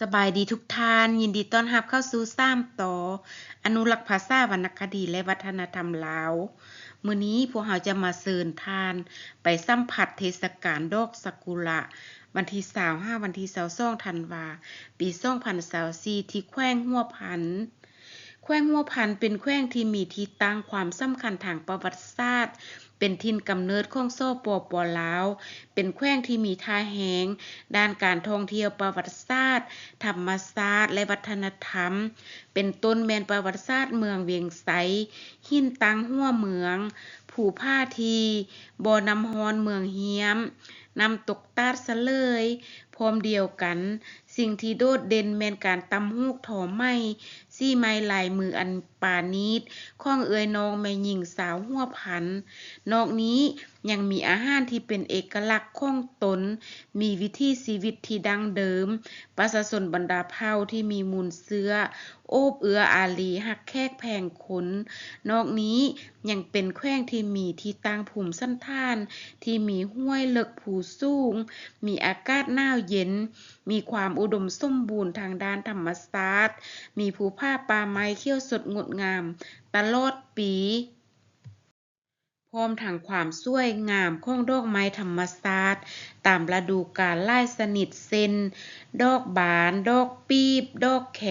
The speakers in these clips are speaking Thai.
สบายดีทุกท่านยินดีต้อนรับเข้าสู่3ต่ออนุรักษ์ภาษาวรรณคดีและวัฒนธรรมลาวมื้อนี้พวกเราจะมาเชิญท่านไปสัมผัสเทศกาลดอกซากุระวันที่25วันที่22ธันวาปี2024ที่แขวงหัวพันแขวงหัวพันเป็นแขวงที่มีที่ตั้งความสำคัญทางประวัติศาสตร์เป็นถิ่นกำเนิดของสปป.ลาวเป็นแขวงที่มีท่าแหงด้านการท่องเที่ยวประวัติศาสตร์ธรรมศาสตร์และวัฒนธรรมเป็นต้นแม่นประวัติศาสตร์เมืองเวียงไสหินตั้งหัวเมืองผูผ้าทีบ่อน้ำฮ้อนเมืองเฮียมน้ำตกตาดสะเลยพร้อมเดียวกันสิ่งที่โดดเด่นแม่นการตำฮูกถอไม้ซี่ไม้ลายมืออันปานีตของเอ่ยน้องแม่หญิงสาวหัวพันนอกนี้ยังมีอาหารที่เป็นเอกลักษณ์ของตนมีวิถีชีวิตที่ดั้งเดิมประชาชนบรรดาเผ่าที่มีมูลเชื้อโอบเอืออารีหักแขกแพงคนนอกนี้ยังเป็นแขวงที่มีที่ตั้งภูมิสันฐานที่มีห้วยเลิกผูสูงมีอากาศหนาวเย็นมีความอุดมสมบูรณ์ทางด้านธรรมศาสตร์มีภูผาป่าไม้เขียวสดงดงามตลอดปีพร้อมทั้งความสวยงามของดอกไม้ธรรมชาติตามฤดูกาลหลายชนิดเช่นดอกบาน ดอกปีบ ดอกแข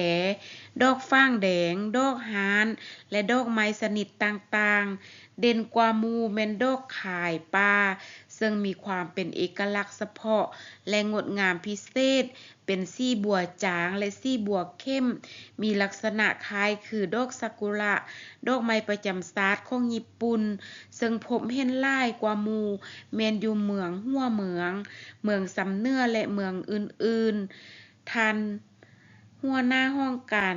ดอกฟ้างแดง ดอกฮ้าน และดอกไม้ชนิดต่างๆ เด่นกว่าหมู่แม่นดอกข่ายป่าซึ่งมีความเป็นเอกลักษณ์เฉพาะและงดงามพิเศษเป็นสีบัวจางและสีบัวเข้มมีลักษณะคล้ายคือดอกซากุระดอกไม้ประจำชาติของญี่ปุ่นซึ่งพบเห็นหลายกว่าหมู่แม่นอยู่เมืองหัวเมืองเมืองสำเนื้อและเมืองอื่นๆท่านหัวหน้าห้องการ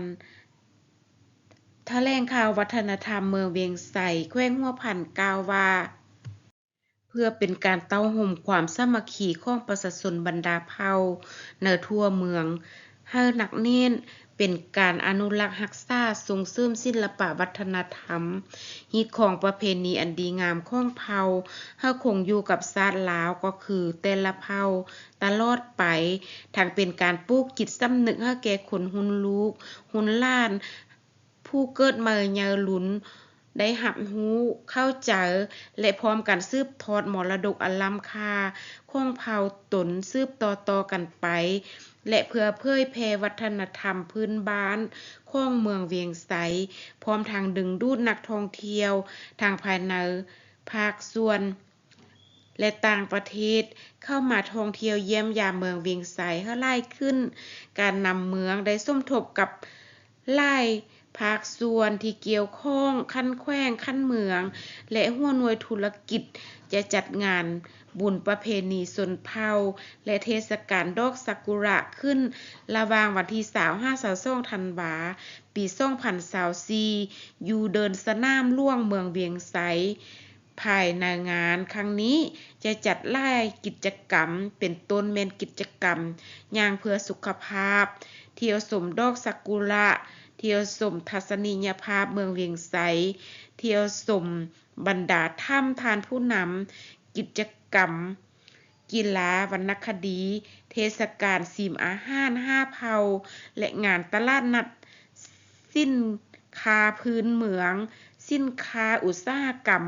แถลงข่าววัฒนธรรมเมืองเวียงไสแขวงหัวพันกล่าวว่าเพื่อเป็นการเต้าห่มความสามัคคีของประชาชนบรรดาเผ่าในทั่วเมืองให้หนักแน่นเป็นการอนุรักษ์รักษาส่งเสริมศิลปะวัฒนธรรมฮิตของประเพณีอันดีงามของเผ่าให้คงอยู่กับชาติลาวก็คือแต่ละเผ่าตลอดไปทั้งเป็นการปลูกจิตสำนึกให้แก่คนรุ่นลูกรุ่นหล้านผู้เกิดมาเยาวรุ่นได้รับรู้เข้าใจและพร้อมกันสืบทอดมรดกอันล้ำค่าของเผ่าตนสืบต่อๆกันไปและเพื่อเผยแพร่วัฒนธรรมพื้นบ้านของเมืองเวียงไสพร้อมทางดึงดูดนักท่องเที่ยวทางภายในภาคส่วนและต่างประเทศเข้ามาท่องเที่ยวเยี่ยมยามเมืองเวียงไสให้หลายขึ้นการนำเมืองได้สมทบกับหลายภาคส่วนที่เกี่ยวข้องคันแขวงคันเมืองและหัวหน่วยธุรกิจจะจัดงานบุญประเพณีชนเผ่าและเทศกาลดอกซากุระขึ้นระหว่างวันที่25-22ธันวาปี2024อยู่เดินสนามหลวงเมืองเวียงไสภายในงานครั้งนี้จะจัดหลายกิจกรรมเป็นต้นแม่นกิจกรรมย่างเพื่อสุขภาพเที่ยวชมดอกซากุระเที่ยวชมทัศนียภาพเมืองเวียงไสเที่ยวชมบรรดาถ้ำทานผู้นำกิจกรรมกีฬาวรรณคดีเทศกาลชิมอาหาร5เผ่าและงานตลาดนัดสินค้าพื้นเมืองสินค้าอุตสาหกรรม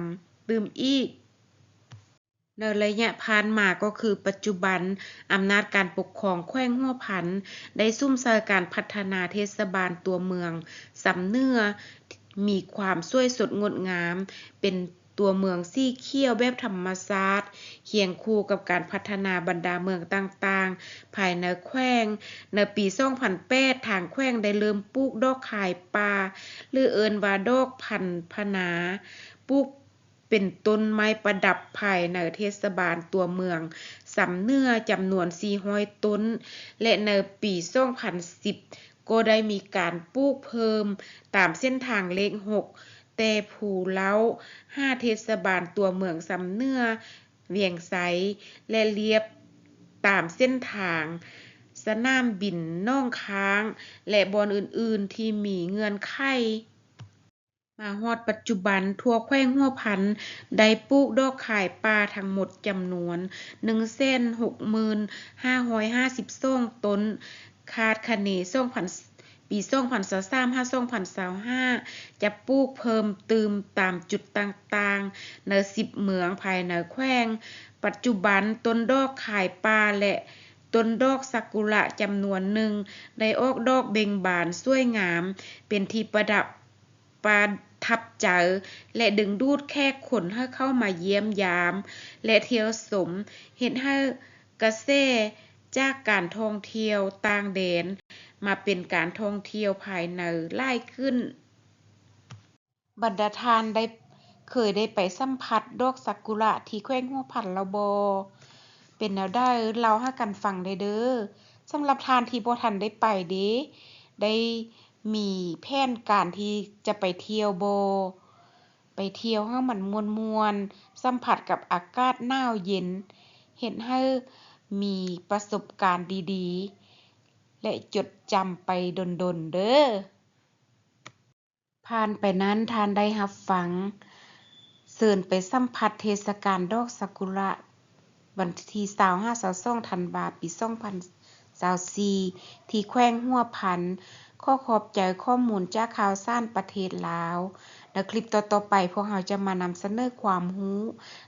ตื่มอีกในระยะผ่านมาก็คือปัจจุบันอำนาจการปกครองแขวงหัวพันได้ซุ่มเสริมการพัฒนาเทศบาลตัวเมืองสำเนื้อมีความสวยสดงดงามเป็นตัวเมืองสีเขียวแบบธรรมชาติเคียงคู่กับการพัฒนาบรรดาเมืองต่างๆภายในแขวงในปี2008ทางแขวงได้เริ่มปลูกดอกข่ายป่าหรือเอิ้นว่าดอกพันพนาปลูกเป็นต้นไม้ประดับภายในเทศบาลตัวเมืองสำเนื้อจำนวน400ต้นและในปี2010ก็ได้มีการปลูกเพิ่มตามเส้นทางเลข6แต่ผู้เล้า5เทศบาลตัวเมืองสำเนื้อเวียงไสและเลียบตามเส้นทางสนามบินน่องค้างและบ่อนอื่นๆที่มีเงื่อนไขมาฮอดปัจจุบันทั่วแขวงหัวพันได้ปลูกดอกข่ายป่าทั้งหมดจำนวน 165,552 ต้น คาดคะเนปี2023 2025จะปลูกเพิ่มเติมตามจุดต่างๆใน10เมืองภายในแขวงปัจจุบันต้นดอกขายป่าและต้นดอกซากุระจำนวนหนึ่งได้ออกดอกเบ่งบานสวยงามเป็นที่ประทับใจและดึงดูดแขกคนให้เข้ามาเยี่ยมยามและเที่ยวชมเฮ็ดให้กระแสจากการท่องเที่ยวต่างแดนมาเป็นการท่องเที่ยวภายในหลายขึ้นบรรดาท่านเคยได้ไปสัมผัสดอกซากุระที่แขวงหัวผันแล้วบ่เป็นแนวใดเล่าให้กันฟังได้เด้อสำหรับท่านที่บ่ทันได้ไปเด้ได้มีแผนการที่จะไปเที่ยวบ่ไปเที่ยวให้มันม่วนๆสัมผัสกับอากาศหนาวเย็นเฮ็ดให้มีประสบการณ์ดีๆและจดจำไปดนๆเด้อผ่านไปนั้นท่านได้รับฟังเชิญไปสัมผัสเทศกาลดอกซากุระวันที่25-22ธันวาคมปี2024ที่แขวงหัวพันขอขอบใจข้อมูลจากข่าวสารประเทศลาวในคลิปต่อๆไปพวกเราจะมานำเสนอความรู้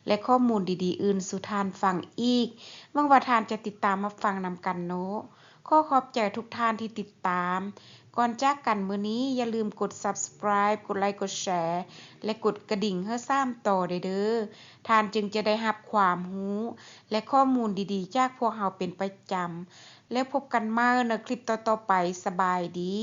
และข้อมูลดีๆอื่นสู่ท่านฟังอีกหวังว่าท่านจะติดตามมาฟังนำกันเนาะขอขอบใจทุกท่านที่ติดตามก่อนจากกันมื้อนี้อย่าลืมกด Subscribe กดไลค์กดแชร์และกดกระดิ่งให้ต่อเด้อท่านจึงจะได้รับความรู้และข้อมูลดีๆจากพวกเราเป็นประจำแล้วพบกันใหม่ในคลิปต่อๆไปสบายดี